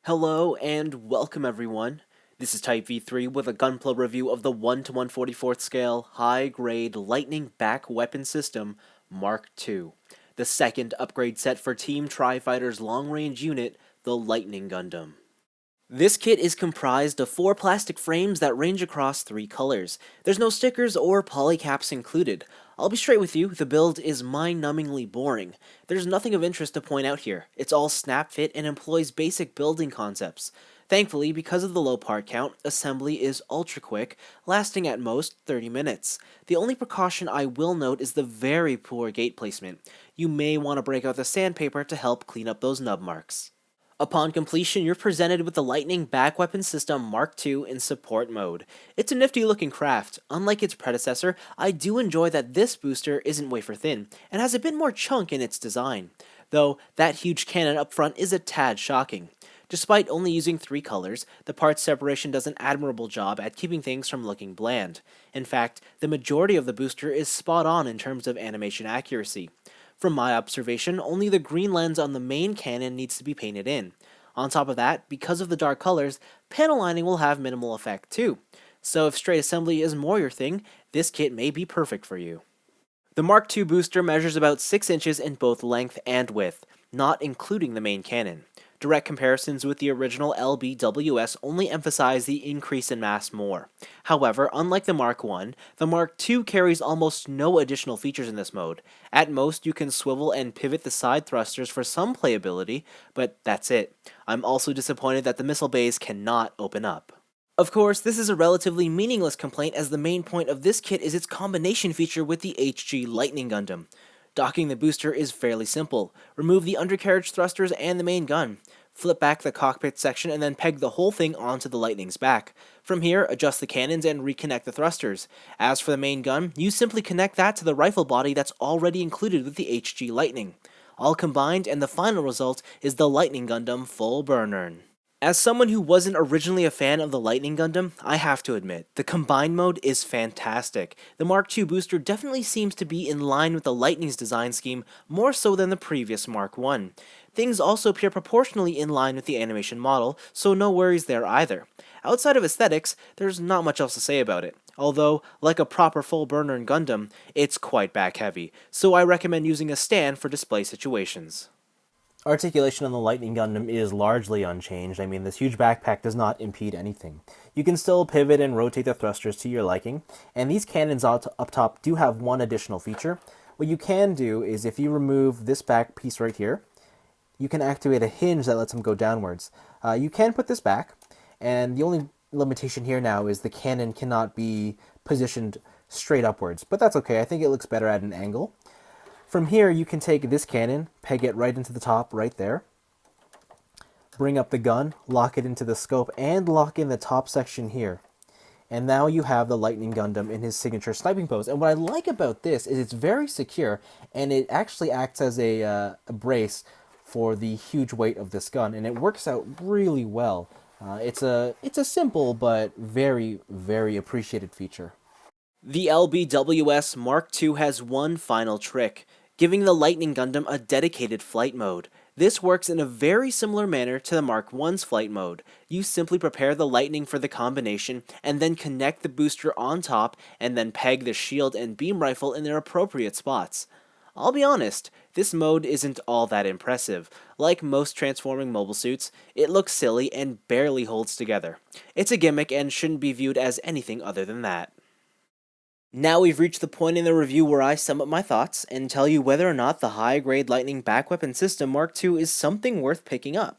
Hello and welcome everyone. This is Type V3 with a Gunpla review of the 1 to 144th scale high-grade lightning back weapon system Mark II, the second upgrade set for Team Tri-Fighter's long-range unit, the Lightning Gundam. This kit is comprised of 4 plastic frames that range across 3 colors. There's no stickers or polycaps included. I'll be straight with you, the build is mind-numbingly boring. There's nothing of interest to point out here. It's all snap-fit and employs basic building concepts. Thankfully, because of the low part count, assembly is ultra-quick, lasting at most 30 minutes. The only precaution I will note is the very poor gate placement. You may want to break out the sandpaper to help clean up those nub marks. Upon completion, you're presented with the Lightning Back Weapon System Mark II in support mode. It's a nifty looking craft. Unlike its predecessor, I do enjoy that this booster isn't wafer thin, and has a bit more chunk in its design. Though, that huge cannon up front is a tad shocking. Despite only using 3 colors, the parts separation does an admirable job at keeping things from looking bland. In fact, the majority of the booster is spot on in terms of animation accuracy. From my observation, only the green lens on the main cannon needs to be painted in. On top of that, because of the dark colors, panel lining will have minimal effect too. So if straight assembly is more your thing, this kit may be perfect for you. The Mark II booster measures about 6 inches in both length and width, not including the main cannon. Direct comparisons with the original LBWS only emphasize the increase in mass more. However, unlike the Mark I, the Mark II carries almost no additional features in this mode. At most, you can swivel and pivot the side thrusters for some playability, but that's it. I'm also disappointed that the missile bays cannot open up. Of course, this is a relatively meaningless complaint as the main point of this kit is its combination feature with the HG Lightning Gundam. Docking the booster is fairly simple. Remove the undercarriage thrusters and the main gun. Flip back the cockpit section and then peg the whole thing onto the Lightning's back. From here, adjust the cannons and reconnect the thrusters. As for the main gun, you simply connect that to the rifle body that's already included with the HG Lightning. All combined, and the final result is the Lightning Gundam full Burnern. As someone who wasn't originally a fan of the Lightning Gundam, I have to admit, the combined mode is fantastic. The Mark II booster definitely seems to be in line with the Lightning's design scheme more so than the previous Mark I. Things also appear proportionally in line with the animation model, so no worries there either. Outside of aesthetics, there's not much else to say about it. Although, like a proper full Burnern Gundam, it's quite back heavy, so I recommend using a stand for display situations. Articulation on the Lightning Gundam is largely unchanged. I mean, this huge backpack does not impede anything. You can still pivot and rotate the thrusters to your liking, and these cannons up top do have one additional feature. What you can do is if you remove this back piece right here, you can activate a hinge that lets them go downwards. You can put this back, and the only limitation here now is the cannon cannot be positioned straight upwards, but that's okay. I think it looks better at an angle. From here, you can take this cannon, peg it right into the top right there, bring up the gun, lock it into the scope, and lock in the top section here. And now you have the Lightning Gundam in his signature sniping pose. And what I like about this is it's very secure, and it actually acts as a brace for the huge weight of this gun, and it works out really well. It's a simple but very, very appreciated feature. The LBWS Mark II has one final trick, giving the Lightning Gundam a dedicated flight mode. This works in a very similar manner to the Mark I's flight mode. You simply prepare the Lightning for the combination, and then connect the booster on top, and then peg the shield and beam rifle in their appropriate spots. I'll be honest, this mode isn't all that impressive. Like most transforming mobile suits, it looks silly and barely holds together. It's a gimmick and shouldn't be viewed as anything other than that. Now we've reached the point in the review where I sum up my thoughts and tell you whether or not the high-grade Lightning back weapon system Mark II is something worth picking up.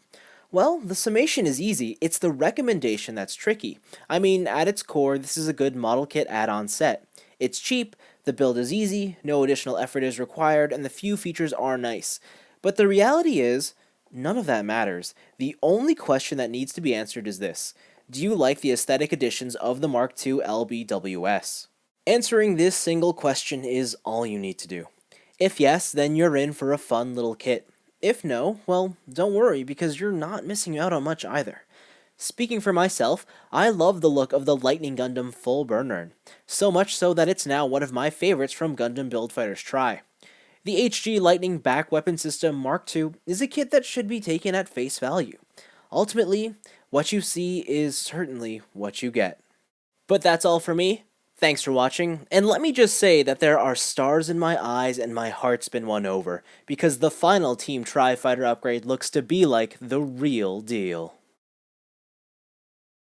Well, the summation is easy, it's the recommendation that's tricky. I mean, at its core, this is a good model kit add-on set. It's cheap, the build is easy, no additional effort is required, and the few features are nice. But the reality is, none of that matters. The only question that needs to be answered is this: do you like the aesthetic additions of the Mark II LBWS? Answering this single question is all you need to do. If yes, then you're in for a fun little kit. If no, well, don't worry because you're not missing out on much either. Speaking for myself, I love the look of the Lightning Gundam full Burnern, so much so that it's now one of my favorites from Gundam Build Fighters Try. The HG Lightning back weapon system Mark II is a kit that should be taken at face value. Ultimately, what you see is certainly what you get. But that's all for me. Thanks for watching, and let me just say that there are stars in my eyes and my heart's been won over, because the final Team Tri-Fighter upgrade looks to be like the real deal.